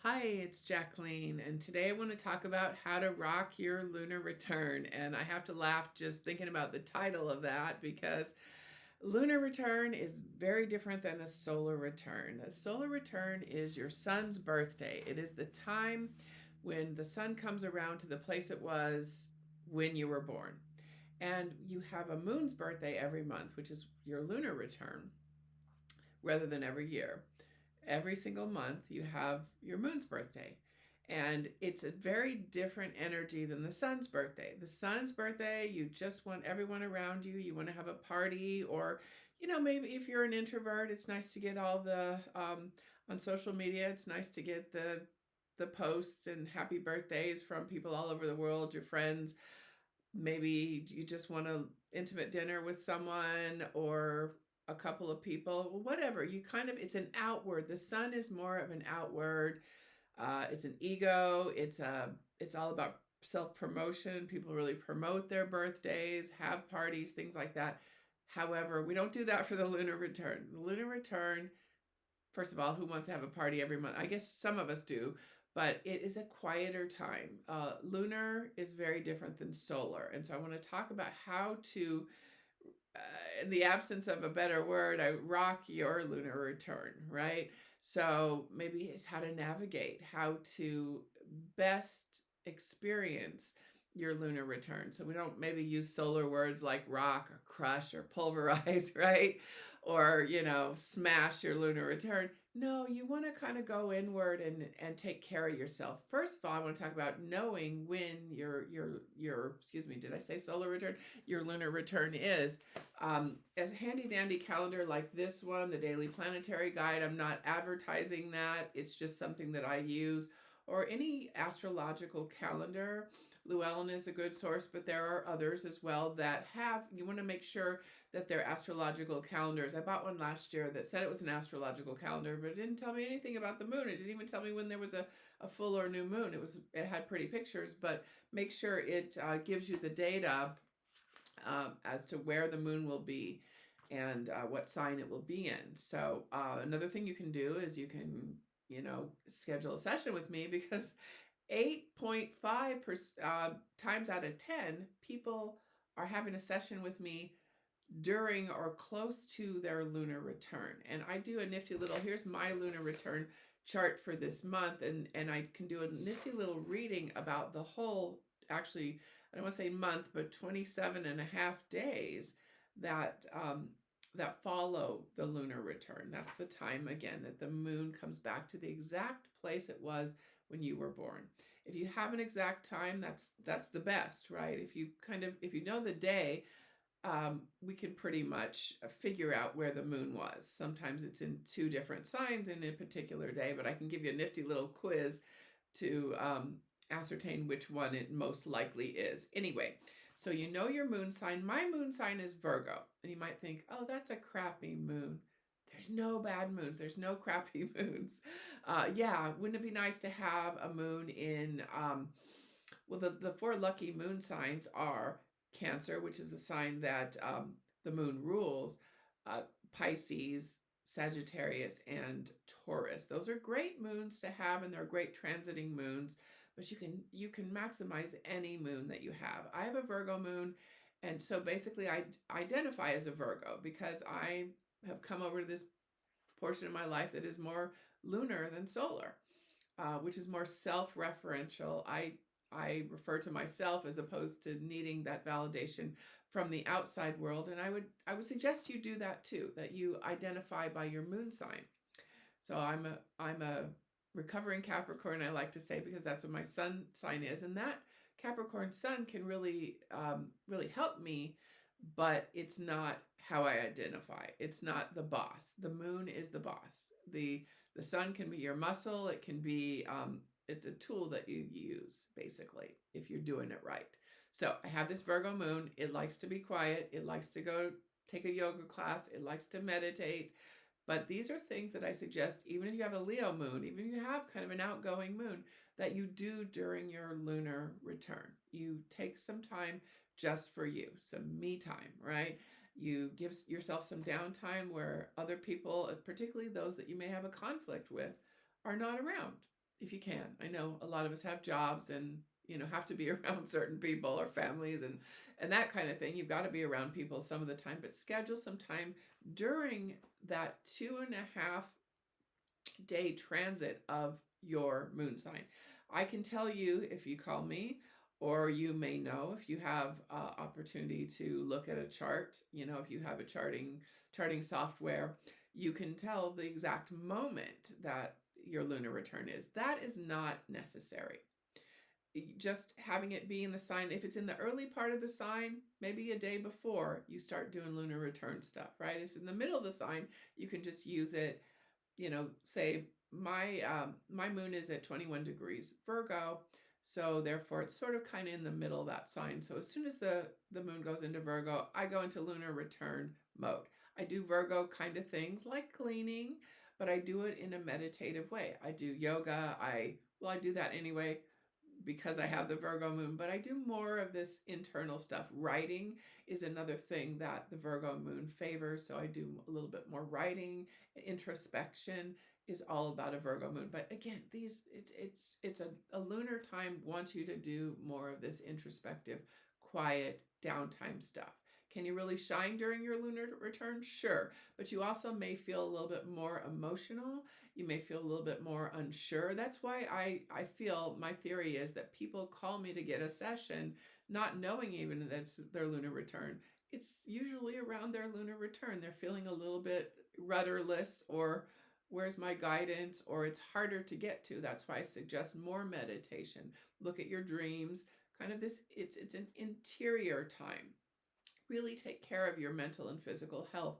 Hi, it's Jacqueline, and today I want to talk about how to rock your lunar return. And I have to laugh just thinking about the title of that because lunar return is very different than a solar return. A solar return is your sun's birthday, it is the time when the sun comes around to the place it was when you were born. And you have a moon's birthday every month, which is your lunar return, rather than every year. Every single month you have your moon's birthday, and it's a very different energy than the sun's birthday. The sun's birthday, you just want everyone around you, you want to have a party, or maybe if you're an introvert, it's nice to get all the on social media, it's nice to get the posts and happy birthdays from people all over the world, your friends. Maybe you just want an intimate dinner with someone or a couple of people, whatever. It's an outward. The sun is more of an outward. It's an ego. It's all about self promotion. People really promote their birthdays, have parties, things like that. However, we don't do that for the lunar return. The lunar return, first of all, who wants to have a party every month? I guess some of us do, but it is a quieter time. Lunar is very different than solar. And so I want to talk about how to, in the absence of a better word, I rock your lunar return, right? So maybe it's how to navigate, how to best experience your lunar return. So we don't maybe use solar words like rock or crush or pulverize, right? Or, smash your lunar return. No, you want to kind of go inward and take care of yourself. First of all, I want to talk about knowing when your excuse me, did I say solar return? Your lunar return is. As a handy dandy calendar like this one, the Daily Planetary Guide, I'm not advertising that. It's just something that I use. Or any astrological calendar. Llewellyn is a good source, but there are others as well that you want to make sure that they're astrological calendars. I bought one last year that said it was an astrological calendar, but it didn't tell me anything about the moon. It didn't even tell me when there was a full or new moon. It had pretty pictures, but make sure it gives you the data as to where the moon will be and what sign it will be in. So another thing you can do is you can, schedule a session with me because 8.5 times out of 10 people are having a session with me during or close to their lunar return. And I do a nifty little, here's my lunar return chart for this month, and I can do a nifty little reading about the whole, actually, I don't want to say month, but 27 and a half days that that follow the lunar return. That's the time, again, that the moon comes back to the exact place it was when you were born. If you have an exact time, that's the best, right? If you know the day, we can pretty much figure out where the moon was. Sometimes it's in two different signs in a particular day, but I can give you a nifty little quiz to ascertain which one it most likely is. Anyway, so you know your moon sign. My moon sign is Virgo. And you might think, oh, that's a crappy moon. There's no bad moons. There's no crappy moons. Yeah, wouldn't it be nice to have a moon in, well, the four lucky moon signs are Cancer, which is the sign that the moon rules, Pisces, Sagittarius, and Taurus. Those are great moons to have, and they're great transiting moons. But you can maximize any moon that you have. I have a Virgo moon, and so basically I identify as a Virgo because I have come over to this portion of my life that is more lunar than solar, which is more self-referential. I refer to myself as opposed to needing that validation from the outside world, and I would suggest you do that too. That you identify by your moon sign. So I'm a recovering Capricorn, I like to say, because that's what my sun sign is, and that Capricorn sun can really really help me, but it's not how I identify. It's not the boss. The moon is the boss. The sun can be your muscle. It can be it's a tool that you use basically if you're doing it right. So I have this Virgo moon. It likes to be quiet. It likes to go take a yoga class. It likes to meditate. But these are things that I suggest, even if you have a Leo moon, even if you have kind of an outgoing moon, that you do during your lunar return. You take some time just for you, some me time, right? You give yourself some downtime where other people, particularly those that you may have a conflict with, are not around. if you can. I know a lot of us have jobs and have to be around certain people or families and that kind of thing. You've got to be around people some of the time, but schedule some time during that 2.5 day transit of your moon sign. I can tell you if you call me, or you may know if you have opportunity to look at a chart. If you have a charting software, you can tell the exact moment that your lunar return is. That is not necessary. Just having it be in the sign, if it's in the early part of the sign, maybe a day before you start doing lunar return stuff, right? If it's in the middle of the sign, you can just use it. Say my moon is at 21 degrees Virgo, so therefore it's sort of kind of in the middle of that sign. So as soon as the moon goes into Virgo, I go into lunar return mode. I do Virgo kind of things like cleaning, but I do it in a meditative way. I do yoga. I do that anyway because I have the Virgo moon, but I do more of this internal stuff. Writing is another thing that the Virgo moon favors. So I do a little bit more writing. Introspection is all about a Virgo moon. But again, it's a lunar time wants you to do more of this introspective, quiet, downtime stuff. Can you really shine during your lunar return? Sure. But you also may feel a little bit more emotional. You may feel a little bit more unsure. That's why I feel my theory is that people call me to get a session, not knowing even that it's their lunar return. It's usually around their lunar return. They're feeling a little bit rudderless, or where's my guidance, or it's harder to get to. That's why I suggest more meditation. Look at your dreams. Kind of this, it's an interior time. Really take care of your mental and physical health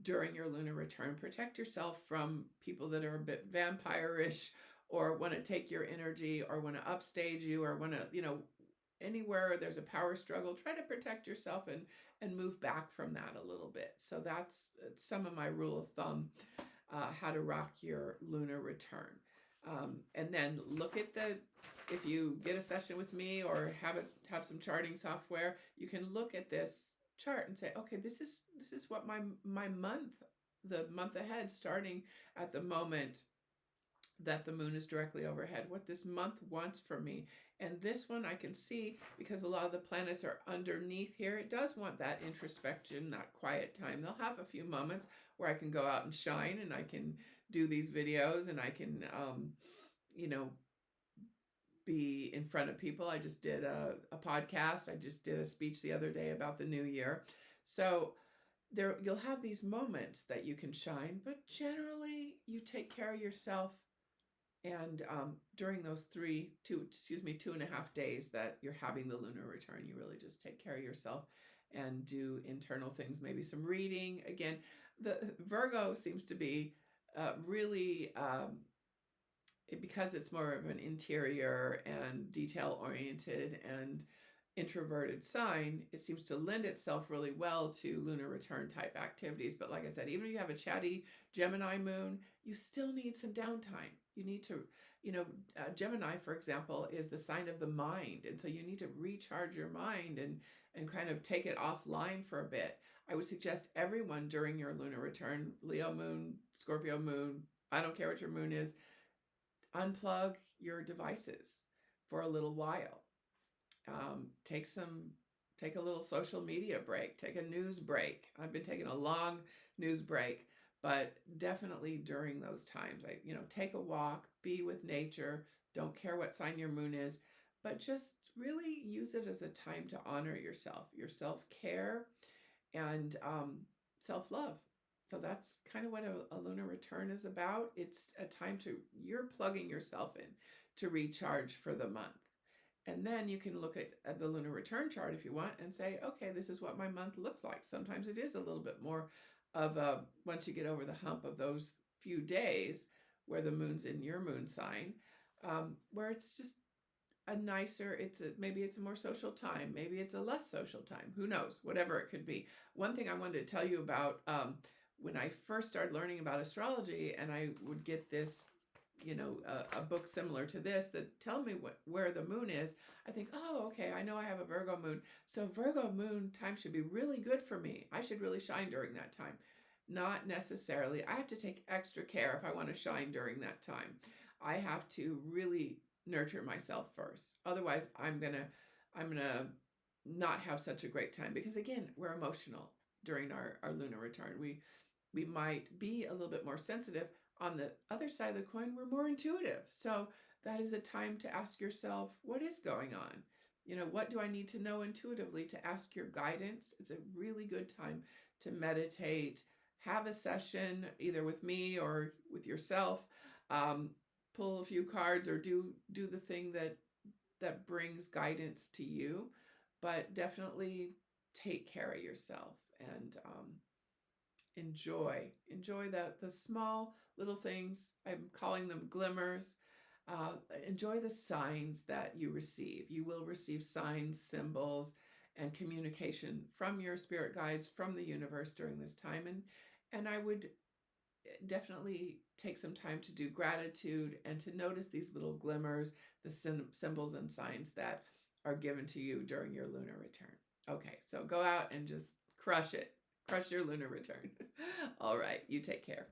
during your lunar return. Protect yourself from people that are a bit vampire-ish, or want to take your energy, or want to upstage you, or want to, anywhere there's a power struggle, try to protect yourself and move back from that a little bit. So that's some of my rule of thumb, how to rock your lunar return. And then look at if you get a session with me or have some charting software, you can look at this chart and say, okay, this is what my month, the month ahead, starting at the moment that the moon is directly overhead, what this month wants from me. And this one I can see, because a lot of the planets are underneath here, it does want that introspection, that quiet time. They'll have a few moments where I can go out and shine, and I can do these videos, and I can you know be in front of people. I just did a podcast. I just did a speech the other day about the new year. So you'll have these moments that you can shine, but generally you take care of yourself. And during those 2.5 days that you're having the lunar return, you really just take care of yourself and do internal things, maybe some reading. Again, the Virgo seems to be really because it's more of an interior and detail oriented and introverted sign, it seems to lend itself really well to lunar return type activities. But like I said, even if you have a chatty Gemini moon, you still need some downtime. You need to, Gemini, for example, is the sign of the mind. And so you need to recharge your mind and kind of take it offline for a bit. I would suggest everyone during your lunar return, Leo moon, Scorpio moon, I don't care what your moon is, unplug your devices for a little while. Take a little social media break, take a news break. I've been taking a long news break, but definitely during those times, take a walk, be with nature. Don't care what sign your moon is, but just really use it as a time to honor yourself, your self-care, and self-love. So that's kind of what a lunar return is about. It's a time you're plugging yourself in to recharge for the month. And then you can look at the lunar return chart if you want and say, okay, this is what my month looks like. Sometimes it is a little bit more of once you get over the hump of those few days where the moon's in your moon sign, where it's just a nicer, maybe it's a more social time. Maybe it's a less social time. Who knows? Whatever it could be. One thing I wanted to tell you about, when I first started learning about astrology, and I would get this, a book similar to this that tell me where the moon is, I think, oh, okay, I know I have a Virgo moon. So Virgo moon time should be really good for me. I should really shine during that time. Not necessarily. I have to take extra care if I want to shine during that time. I have to really nurture myself first. Otherwise, I'm gonna not have such a great time because again, we're emotional during our lunar return. We might be a little bit more sensitive. On the other side of the coin, we're more intuitive. So that is a time to ask yourself, what is going on? What do I need to know intuitively to ask your guidance? It's a really good time to meditate, have a session either with me or with yourself, um, pull a few cards or do the thing that brings guidance to you, but definitely take care of yourself and enjoy the small little things. I'm calling them glimmers. Enjoy the signs that you receive. You will receive signs, symbols, and communication from your spirit guides, from the universe during this time. And I would definitely take some time to do gratitude and to notice these little glimmers, the symbols and signs that are given to you during your lunar return. Okay, so go out and just crush it. Crush your lunar return. All right, you take care.